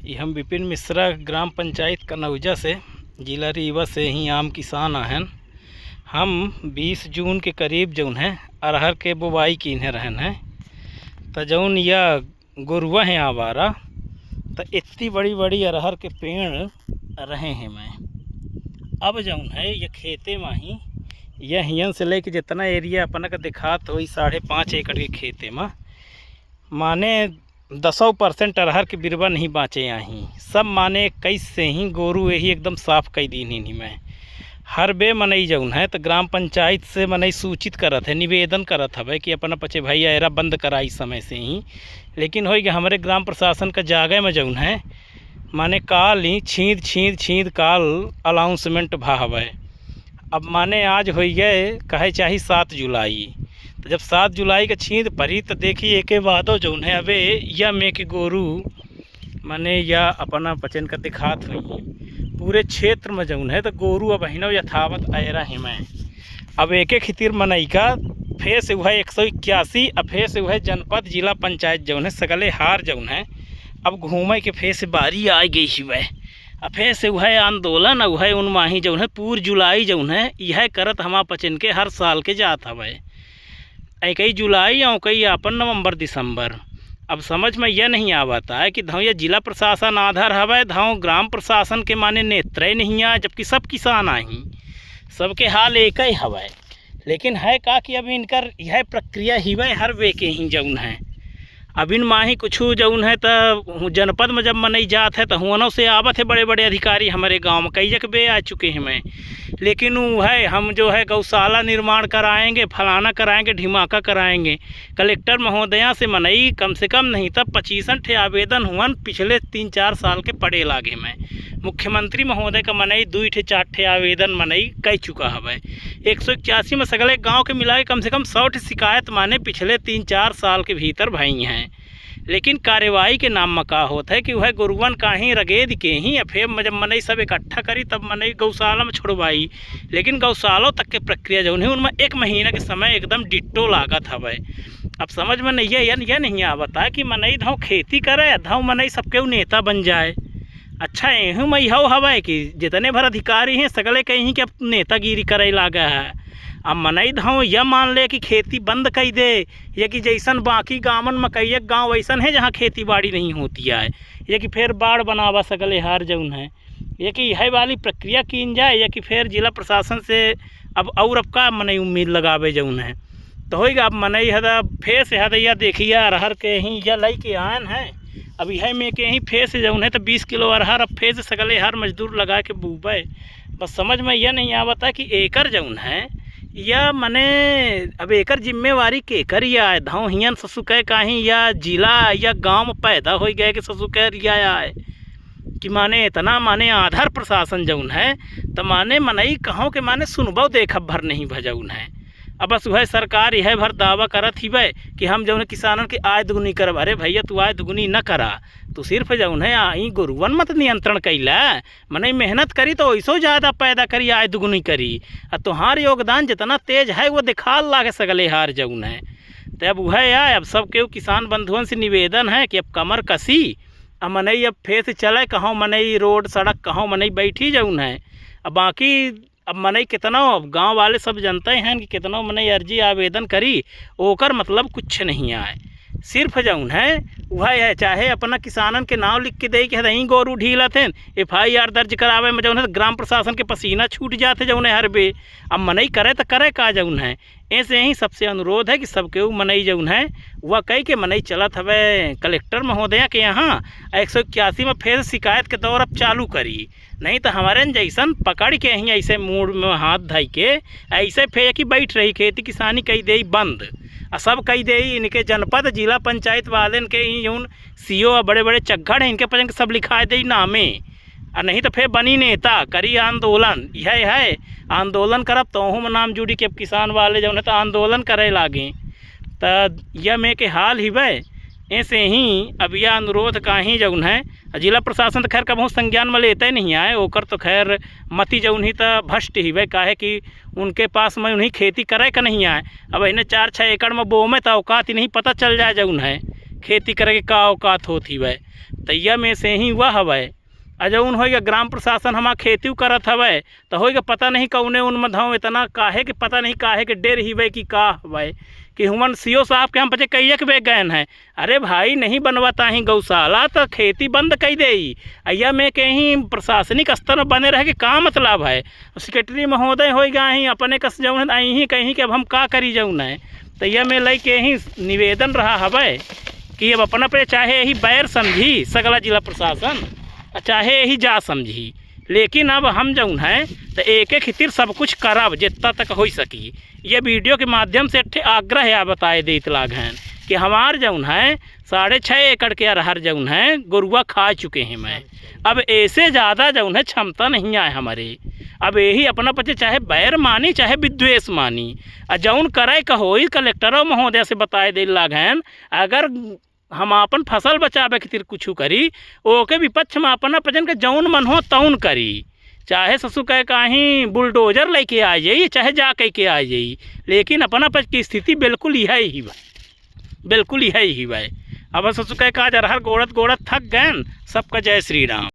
ये हम विपिन मिश्रा ग्राम पंचायत कनौजा से जिला रीवा से ही आम किसान आहन। हम 20 जून के करीब जौन है अरहर के बुवाई कीन्हे रहन है। तो जौन या गुरुआ हैं आवारा तो इतनी बड़ी बड़ी अरहर के पेड़ रहे हैं। मैं अब जौन है ये खेते में ही यह हियन से लेके जितना एरिया अपना का दिखात हो 5.5 एकड़ के खेते में माने 10% अरहर के बिरवा नहीं बाँचे आही। सब माने 21 से ही गोरू यही एकदम साफ कई दी नहीं। मैं हर बे मनई जौन है तो ग्राम पंचायत से मनई सूचित करत है, निवेदन करत हवे कि अपना पचे भैया एरा बंद कराई समय से ही। लेकिन हो गया हमारे ग्राम प्रशासन का जागे में जौन है माने काल ही छींद काल अनाउंसमेंट भा हवे। अब माने आज हो गए कहे चाहे 7 जुलाई। तो जब 7 जुलाई का छींद पड़ी तो देखिए एक बादो जौन है अबे या में के गोरू माने या अपना पचन का दिखात हुई पूरे क्षेत्र में जौन है तो गोरू अब हिनो यथावत आयरा है। मैं अब एक खितिर मनई का फेस हुआ 181 अब फेस हुआ जनपद जिला पंचायत जौन है सगले हार जौन है अब घूमे के फेस बारी आ गई हुआ अब फेस हुआ आंदोलन हुआ उन माही जौन है पूर जुलाई जौन है यह करत हमा पचन के हर साल के जात हवे। कई जुलाई और कई अपन नवंबर दिसंबर। अब समझ में यह नहीं आवता है कि धाव यह जिला प्रशासन आधार हवे धाव ग्राम प्रशासन के माने नेत्र नहीं आ, जबकि सब किसान आई सबके हाल एक ही हवे। लेकिन है का कि अब इनकर यह प्रक्रिया ही वह हर वे के ही जौन है अब इन माही कुछ जौन है तो जनपद में जब मनई जात है तो हुनों से आवत है बड़े बड़े अधिकारी हमारे गांव में कई जगह बे आ चुके हैं। मैं लेकिन वो है हम जो है गौशाला निर्माण कराएंगे, फलाना कराएंगे, ढिमाका कराएंगे। कलेक्टर महोदया से मनई कम से कम नहीं तब 25 आवेदन हुआ पिछले 3-4 साल के पड़े लागे। मैं मुख्यमंत्री महोदय का मनई 2-4 आवेदन मनई कह चुका है। 181 में सगले गांव के मिला के कम से कम 100 शिकायत माने पिछले 3-4 साल के भीतर भई हैं। लेकिन कार्यवाही के नाम में का होता है कि वह गुरुवन का ही रगेद के ही या फिर जब मनई सब इकट्ठा करी तब मनई गौशाला में छोड़वाई। लेकिन गौशालों तक के प्रक्रिया जो है उनमें 1 महीना के समय एकदम डिट्टो लागत हवे। अब समझ में नहीं है यह नहीं आवता कि मनई धाव खेती करे धाव मनई सबके नेता बन जाए। अच्छा एहू में यह हवा कि जितने भर अधिकारी हैं सगले कहीं के नेतागिरी करे लागा है। अब मनई धाव यह मान ले कि खेती बंद कर दे या कि जैसन बाकी गाँवन में कई एक गाँव वैसन है जहाँ खेती बाड़ी नहीं होती है या कि फिर बाढ़ बनावा सगले हार जौन है या कि यह वाली प्रक्रिया की जाए या कि फिर जिला प्रशासन से अब का मनई उम्मीद लगावे जौन है तो होगा। अब मनई हदा फेस हदैया देखिए अरहर के ही या लई के आन है अब यह में के ही फेस जौन है तो 20 किलो अरहर अब फेस सगले हर मजदूर लगा के बूबे। बस समझ में यह नहीं आवता कि एकर जौन है या मने अब एकर जिम्मेवारी केकर या है धाव हियन ससु कह कहीं या जिला या गांव में पैदा हो गए कि ससु कह रिया है कि माने इतना माने आधार प्रशासन जौन है तो माने मनई कहों के माने सुनबो देख भर नहीं भजौन है। अब बस वह सरकार यह भर दावा करत ही वै कि हम जौन किसानों की आय दुगुनी करब। अरे भैया तू आय दुगुनी न करा तो सिर्फ जौन है आई गुरुवन मत नियंत्रण कैला मनई मेहनत करी तो ऐसो ज़्यादा पैदा करी आय दुगुनी करी और तुम्हार योगदान जितना तेज है वो दिखाल लागे सगले हार जौन है। तो अब वह आए अब सब के किसान बंधुओं से निवेदन है कि अब कमर कसी अब मनई अब फेस चले कहों मनई रोड सड़क कहों मनई बैठी जौन है। अब बाकी अब मनई कितना अब गाँव वाले सब जानते हैं कि कितना मनई अर्जी आवेदन करी ओकर मतलब कुछ नहीं आए। सिर्फ जौन है वह है चाहे अपना किसानन के नाम लिख के दे कि हदहीं गोरू ढीलत हैं FIR दर्ज करावे में जौन है ग्राम प्रशासन के पसीना छूट जाते जौन है हर बे। अब मनई करे तो करे का जौन है। ऐसे ही सबसे अनुरोध है कि सबके मनई जौन है वह कह के मनई चलत हवे कलेक्टर महोदया के यहाँ 181 में फिर शिकायत के दौर अब चालू करी। नहीं तो हमारे जैसन पकड़ के ही ऐसे मूड में हाथ धई के ऐसे फेंक ही बैठ रही खेती किसानी कही दे बंद और सब कही दे इनके जनपद जिला पंचायत वाले के ही जौन CO बड़े बड़े चक्घड़ हैं इनके पचन सब लिखा दे नामे और नहीं तो फिर बनी नेता करी आंदोलन। यह है आंदोलन करब तो में नाम जुड़ी के किसान वाले जौन है तो आंदोलन करे लागे तो यह में के हाल ही वह। ऐसे ही अब यह अनुरोध का ही जौन है जिला प्रशासन तो खैर कबहू संज्ञान में लेते नहीं आए ओकर तो खैर मती जौन ही तो भ्रष्ट ही वह काहे कि उनके पास में उन्हीं खेती करे का नहीं आए। अब इन्हें 4-6 एकड़ में बो में तो औकात ही नहीं पता चल जाए जौन है खेती करे का औकात होती वह। तैया में से ही हुआ हवै। जौन होएगा ग्राम प्रशासन हमार खेती करत हवै तो होएगा पता नहीं कौने उन मधाओं इतना काहे कि पता नहीं काहे के डेर ही कि का हवै कि हुमन सीओ साहब के हम पचे कई एक बेग गए हैं। अरे भाई नहीं बनवाता ही गौशाला तो खेती बंद कई दे। अय्या में कहीं प्रशासनिक स्तर में बने रहे कि का मतलब है। सेक्रेटरी महोदय हो गए ही अपने कस जौन आई ही कहीं कि अब हम का करी जौन है। तो यह में लई के ही निवेदन रहा हवै कि अब अपना पे चाहे यही बैर समझी सगला जिला प्रशासन, चाहे यही जा समझी, लेकिन अब हम जौन है तो एक एक खितिर सब कुछ करब जितना तक हो सकी। ये वीडियो के माध्यम से अट्ठे आग्रह या बताए देत लाग हैं कि हमार जौन है 6.5 एकड़ के अरहर जौन है गोरुआ खा चुके हैं। मैं अब ऐसे ज़्यादा जौन है क्षमता नहीं आए हमारे। अब यही अपना पचे चाहे बैर मानी चाहे विद्वेष मानी, जौन करे कहो कलेक्टर महोदय से बताए दे लाग हैं। अगर हम अपन फसल बचावे खातिर कुछ करी ओके विपक्ष में अपना पचन के जौन मन हो तौन करी, चाहे ससुर कहे कहीं बुलडोजर लेके आ जाइए चाहे जा कह के आ जाइए, लेकिन अपना पच की स्थिति बिल्कुल यही ही बा, बिल्कुल यही ही बा। अब ससुर कहे का अरहर गोड़त गोड़त थक गए। सबका जय श्री राम।